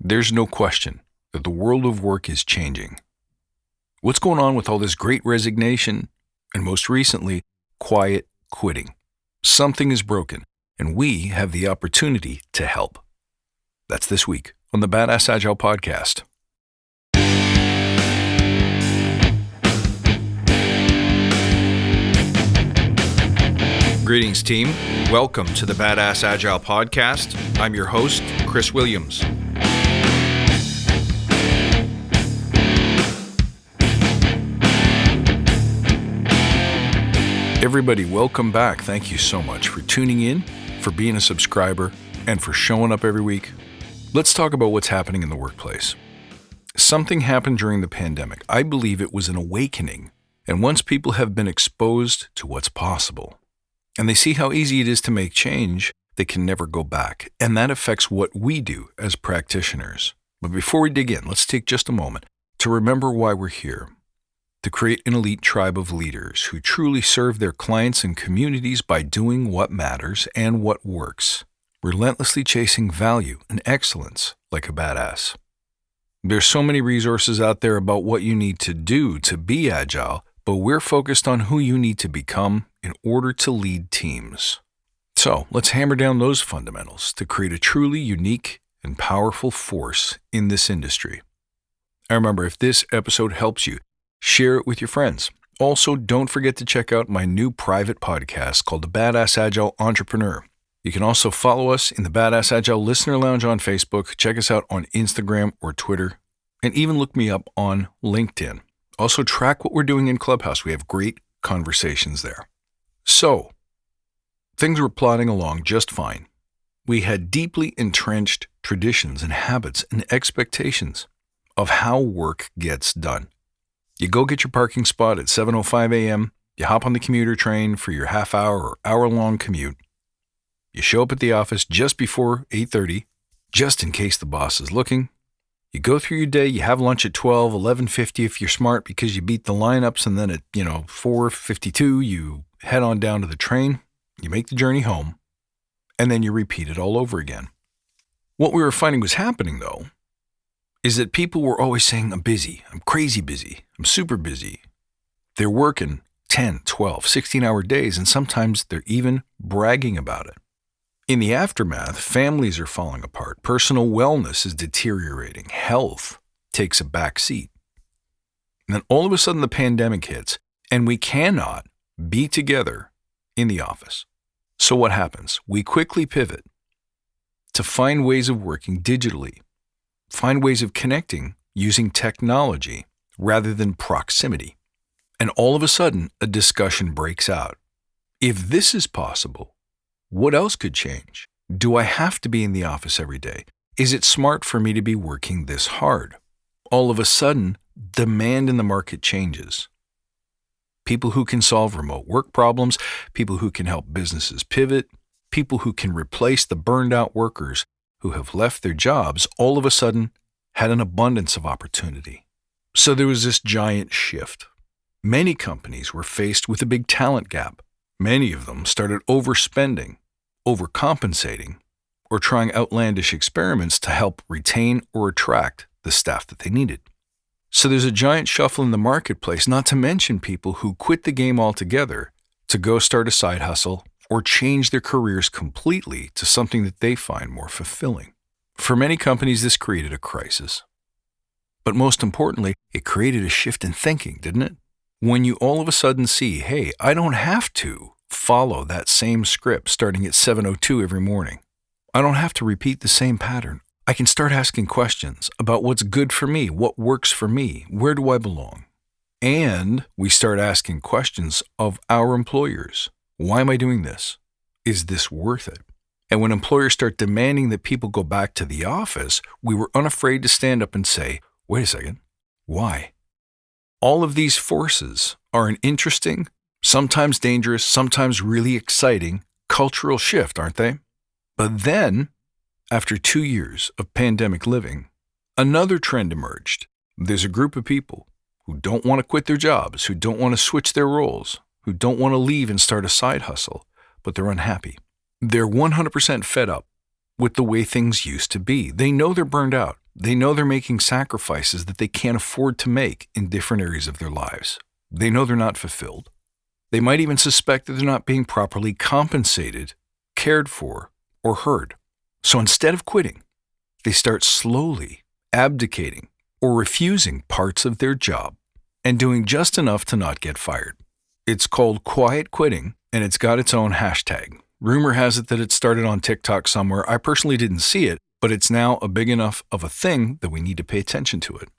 There's no question that the world of work is changing. What's going on with all this great resignation and most recently, quiet quitting? Something is broken, and we have the opportunity to help. That's this week on the Badass Agile Podcast. Greetings, team. Welcome to the Badass Agile Podcast. I'm your host, Chris Williams. Everybody, welcome back. Thank you so much for tuning in, for being a subscriber, and for showing up every week. Let's talk about what's happening in the workplace. Something happened during the pandemic. I believe it was an awakening. And once people have been exposed to what's possible, and they see how easy it is to make change, they can never go back. And that affects what we do as practitioners. But before we dig in, let's take just a moment to remember why we're here. To create an elite tribe of leaders who truly serve their clients and communities by doing what matters and what works, relentlessly chasing value and excellence like a badass. There's so many resources out there about what you need to do to be agile, but we're focused on who you need to become in order to lead teams. So let's hammer down those fundamentals to create a truly unique and powerful force in this industry. And remember, if this episode helps you, share it with your friends. Also, don't forget to check out my new private podcast called The Badass Agile Entrepreneur. You can also follow us in the Badass Agile Listener Lounge on Facebook, check us out on Instagram or Twitter, and even look me up on LinkedIn. Also, track what we're doing in Clubhouse. We have great conversations there. So, things were plodding along just fine. We had deeply entrenched traditions and habits and expectations of how work gets done. You go get your parking spot at 7:05 a.m., you hop on the commuter train for your half-hour or hour-long commute. You show up at the office just before 8:30, just in case the boss is looking. You go through your day, you have lunch at 12, 11:50 if you're smart because you beat the lineups, and then at 4:52 you head on down to the train, you make the journey home, and then you repeat it all over again. What we were finding was happening, though, is that people were always saying, I'm busy, I'm crazy busy, I'm super busy. They're working 10, 12, 16-hour days, and sometimes they're even bragging about it. In the aftermath, families are falling apart, personal wellness is deteriorating, health takes a back seat. And then all of a sudden the pandemic hits, and we cannot be together in the office. So what happens? We quickly pivot to find ways of working digitally, find ways of connecting using technology rather than proximity. And all of a sudden, a discussion breaks out. If this is possible, what else could change? Do I have to be in the office every day? Is it smart for me to be working this hard? All of a sudden, demand in the market changes. People who can solve remote work problems, people who can help businesses pivot, people who can replace the burned out workers who have left their jobs, all of a sudden had an abundance of opportunity. So there was this giant shift. Many companies were faced with a big talent gap. Many of them started overspending, overcompensating, or trying outlandish experiments to help retain or attract the staff that they needed. So there's a giant shuffle in the marketplace, not to mention people who quit the game altogether to go start a side hustle or change their careers completely to something that they find more fulfilling. For many companies, this created a crisis. But most importantly, it created a shift in thinking, didn't it? When you all of a sudden see, hey, I don't have to follow that same script starting at 7:02 every morning. I don't have to repeat the same pattern. I can start asking questions about what's good for me, what works for me, where do I belong? And we start asking questions of our employers. Why am I doing this? Is this worth it? And when employers start demanding that people go back to the office, we were unafraid to stand up and say, wait a second, why? All of these forces are an interesting, sometimes dangerous, sometimes really exciting cultural shift, aren't they? But then, after 2 years of pandemic living, another trend emerged. There's a group of people who don't want to quit their jobs, who don't want to switch their roles, who don't want to leave and start a side hustle, but they're unhappy. They're 100% fed up with the way things used to be. They know they're burned out. They know they're making sacrifices that they can't afford to make in different areas of their lives. They know they're not fulfilled. They might even suspect that they're not being properly compensated, cared for, or heard. So instead of quitting, they start slowly abdicating or refusing parts of their job and doing just enough to not get fired. It's called quiet quitting, and it's got its own hashtag. Rumor has it that it started on TikTok somewhere. I personally didn't see it, but it's now a big enough of a thing that we need to pay attention to it.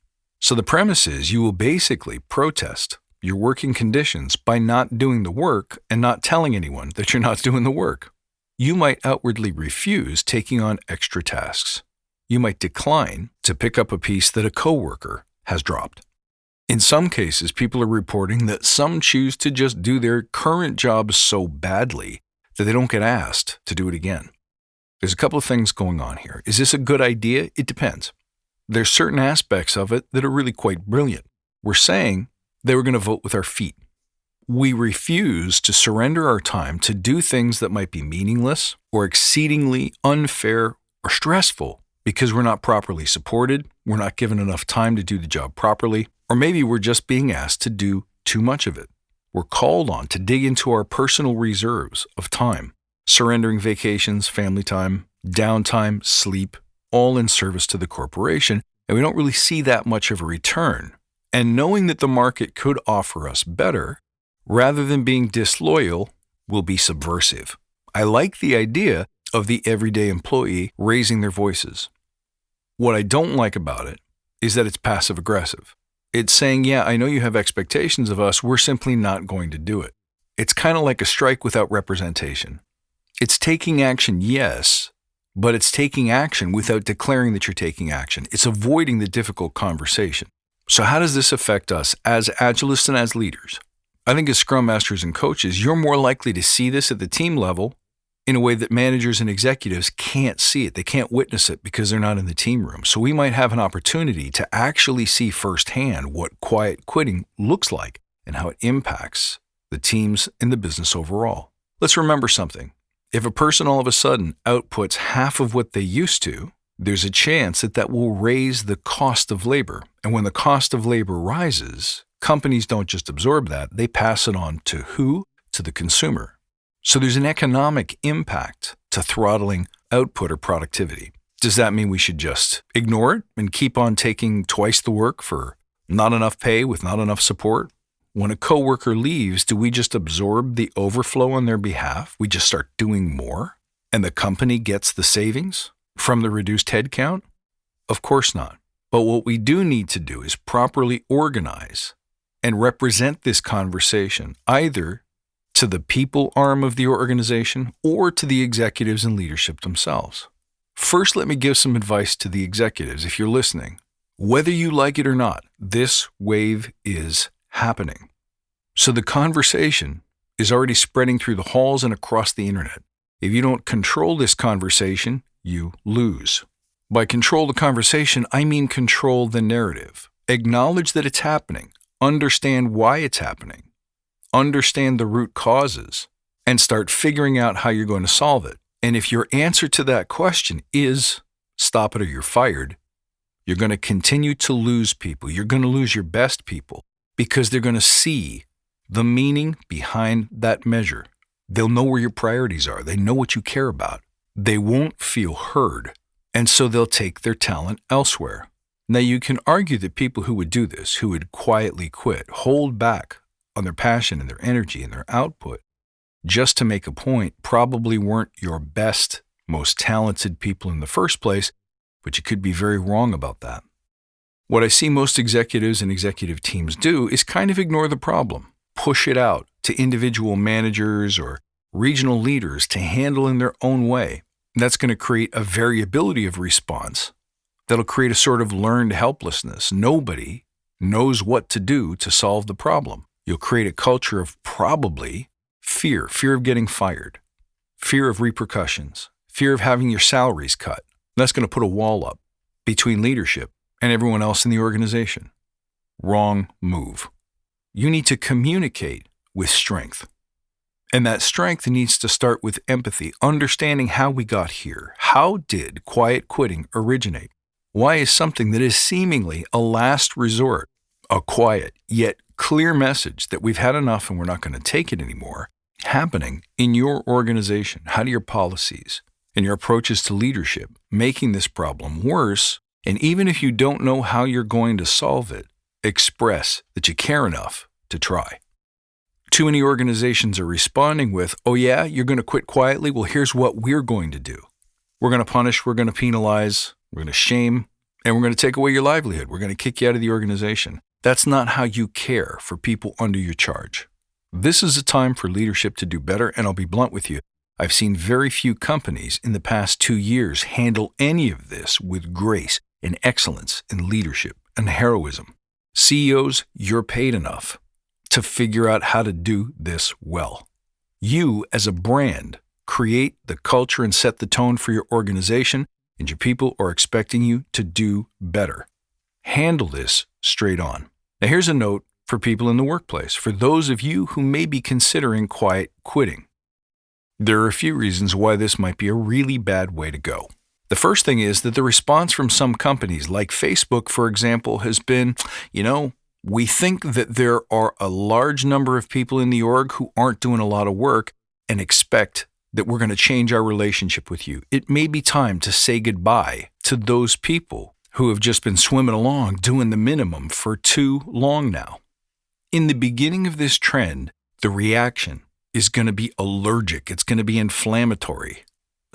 So the premise is you will basically protest your working conditions by not doing the work and not telling anyone that you're not doing the work. You might outwardly refuse taking on extra tasks. You might decline to pick up a piece that a coworker has dropped. In some cases, people are reporting that some choose to just do their current jobs so badly that they don't get asked to do it again. There's a couple of things going on here. Is this a good idea? It depends. There's certain aspects of it that are really quite brilliant. We're saying that we're going to vote with our feet. We refuse to surrender our time to do things that might be meaningless or exceedingly unfair or stressful because we're not properly supported, we're not given enough time to do the job properly, or maybe we're just being asked to do too much of it. We're called on to dig into our personal reserves of time, surrendering vacations, family time, downtime, sleep, all in service to the corporation, and we don't really see that much of a return. And knowing that the market could offer us better, rather than being disloyal, will be subversive. I like the idea of the everyday employee raising their voices. What I don't like about it is that it's passive-aggressive. It's saying, yeah, I know you have expectations of us, we're simply not going to do it. It's kind of like a strike without representation. It's taking action, yes, but it's taking action without declaring that you're taking action. It's avoiding the difficult conversation. So how does this affect us as agilists and as leaders? I think as scrum masters and coaches, you're more likely to see this at the team level in a way that managers and executives can't see it. They can't witness it because they're not in the team room. So we might have an opportunity to actually see firsthand what quiet quitting looks like and how it impacts the teams and the business overall. Let's remember something. If a person all of a sudden outputs half of what they used to, there's a chance that that will raise the cost of labor. And when the cost of labor rises, companies don't just absorb that, they pass it on to who? To the consumer. So there's an economic impact to throttling output or productivity. Does that mean we should just ignore it and keep on taking twice the work for not enough pay with not enough support? When a coworker leaves, do we just absorb the overflow on their behalf? We just start doing more and the company gets the savings from the reduced headcount? Of course not. But what we do need to do is properly organize and represent this conversation either to the people arm of the organization or to the executives and leadership themselves. First, let me give some advice to the executives if you're listening. Whether you like it or not, this wave is happening. So the conversation is already spreading through the halls and across the internet. If you don't control this conversation, you lose. By control the conversation, I mean control the narrative. Acknowledge that it's happening. Understand why it's happening. Understand the root causes and start figuring out how you're going to solve it. And if your answer to that question is stop it or you're fired, you're going to continue to lose people. You're going to lose your best people because they're going to see the meaning behind that measure. They'll know where your priorities are. They know what you care about. They won't feel heard, and so they'll take their talent elsewhere. Now, you can argue that people who would do this, who would quietly quit, hold back on their passion and their energy and their output, just to make a point, probably weren't your best, most talented people in the first place, but you could be very wrong about that. What I see most executives and executive teams do is kind of ignore the problem, push it out to individual managers or regional leaders to handle in their own way. And that's going to create a variability of response that'll create a sort of learned helplessness. Nobody knows what to do to solve the problem. You'll create a culture of probably fear of getting fired, fear of repercussions, fear of having your salaries cut. That's going to put a wall up between leadership and everyone else in the organization. Wrong move. You need to communicate with strength. And that strength needs to start with empathy, understanding how we got here. How did quiet quitting originate? Why is something that is seemingly a last resort, a quiet yet clear message that we've had enough and we're not going to take it anymore, happening in your organization? How do your policies and your approaches to leadership making this problem worse? And even if you don't know how you're going to solve it, express that you care enough to try. Too many organizations are responding with, oh yeah, you're going to quit quietly? Well, here's what we're going to do. We're going to punish, we're going to penalize, we're going to shame, and we're going to take away your livelihood. We're going to kick you out of the organization. That's not how you care for people under your charge. This is a time for leadership to do better, and I'll be blunt with you. I've seen very few companies in the past 2 years handle any of this with grace and excellence in leadership and heroism. CEOs, you're paid enough to figure out how to do this well. You, as a brand, create the culture and set the tone for your organization, and your people are expecting you to do better. Handle this straight on. Now, here's a note for people in the workplace, for those of you who may be considering quiet quitting. There are a few reasons why this might be a really bad way to go. The first thing is that the response from some companies, like Facebook, for example, has been, we think that there are a large number of people in the org who aren't doing a lot of work and expect that we're going to change our relationship with you. It may be time to say goodbye to those people who have just been swimming along doing the minimum for too long now. In the beginning of this trend, the reaction is going to be allergic. It's going to be inflammatory.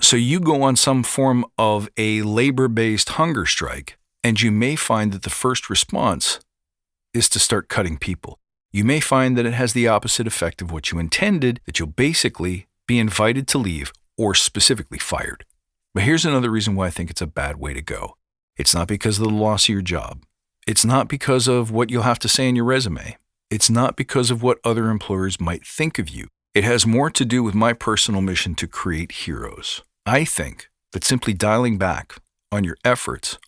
So you go on some form of a labor-based hunger strike, and you may find that the first response is to start cutting people. You may find that it has the opposite effect of what you intended, that you'll basically be invited to leave or specifically fired. But here's another reason why I think it's a bad way to go. It's not because of the loss of your job. It's not because of what you'll have to say in your resume. It's not because of what other employers might think of you. It has more to do with my personal mission to create heroes. I think that simply dialing back on your efforts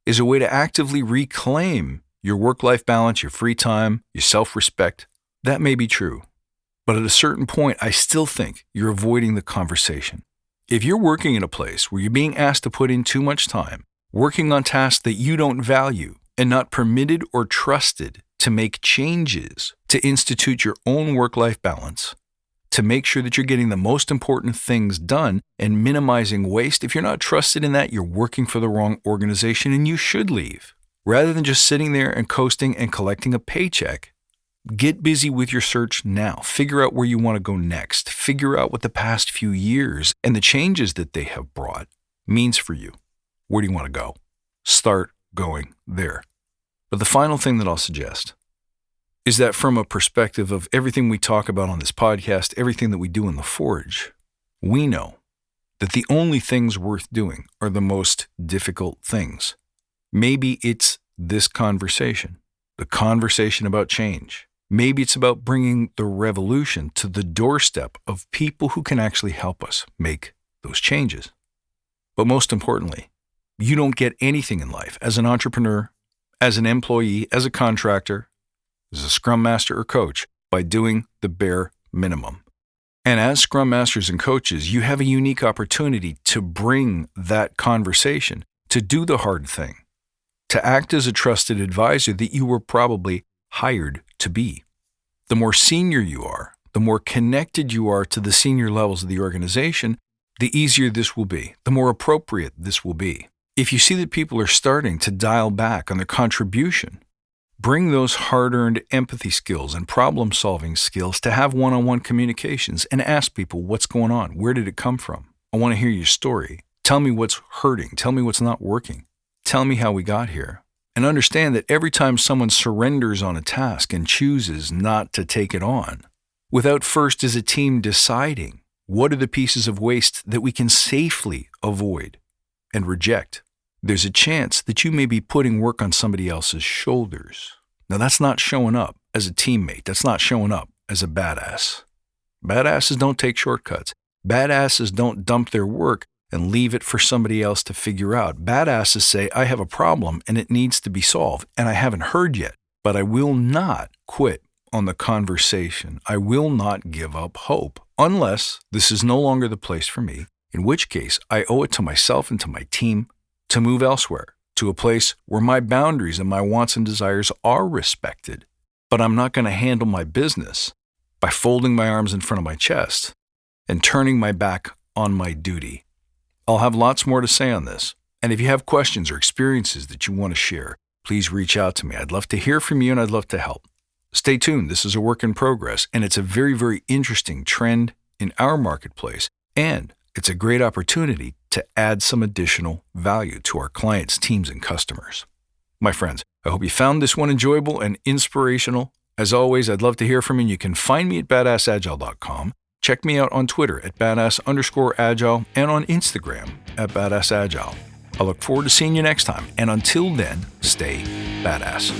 is a way to actively reclaim your work-life balance, your free time, your self-respect. That may be true. But at a certain point, I still think you're avoiding the conversation. If you're working in a place where you're being asked to put in too much time, working on tasks that you don't value, and not permitted or trusted to make changes to institute your own work-life balance, to make sure that you're getting the most important things done and minimizing waste, if you're not trusted in that, you're working for the wrong organization and you should leave. Rather than just sitting there and coasting and collecting a paycheck, get busy with your search now. Figure out where you want to go next. Figure out what the past few years and the changes that they have brought means for you. Where do you want to go? Start going there. But the final thing that I'll suggest is that from a perspective of everything we talk about on this podcast, everything that we do in the Forge, we know that the only things worth doing are the most difficult things. Maybe it's this conversation, the conversation about change. Maybe it's about bringing the revolution to the doorstep of people who can actually help us make those changes. But most importantly, you don't get anything in life as an entrepreneur, as an employee, as a contractor, as a scrum master or coach by doing the bare minimum. And as scrum masters and coaches, you have a unique opportunity to bring that conversation, to do the hard thing, to act as a trusted advisor that you were probably hired to be. The more senior you are, the more connected you are to the senior levels of the organization, the easier this will be, the more appropriate this will be. If you see that people are starting to dial back on their contribution, bring those hard-earned empathy skills and problem-solving skills to have one-on-one communications and ask people what's going on. Where did it come from? I want to hear your story. Tell me what's hurting. Tell me what's not working. Tell me how we got here. And understand that every time someone surrenders on a task and chooses not to take it on, without first as a team deciding what are the pieces of waste that we can safely avoid and reject, there's a chance that you may be putting work on somebody else's shoulders. Now, that's not showing up as a teammate. That's not showing up as a badass. Badasses don't take shortcuts. Badasses don't dump their work and leave it for somebody else to figure out. Badasses say, I have a problem and it needs to be solved, and I haven't heard yet, but I will not quit on the conversation. I will not give up hope unless this is no longer the place for me, in which case I owe it to myself and to my team to move elsewhere, to a place where my boundaries and my wants and desires are respected. But I'm not going to handle my business by folding my arms in front of my chest and turning my back on my duty. I'll have lots more to say on this. And if you have questions or experiences that you want to share, please reach out to me. I'd love to hear from you and I'd love to help. Stay tuned. This is a work in progress, and it's a very, very interesting trend in our marketplace. And it's a great opportunity to add some additional value to our clients, teams, and customers. My friends, I hope you found this one enjoyable and inspirational. As always, I'd love to hear from you. You can find me at badassagile.com. Check me out on Twitter at badass_agile and on Instagram at badassagile. I look forward to seeing you next time. And until then, stay badass.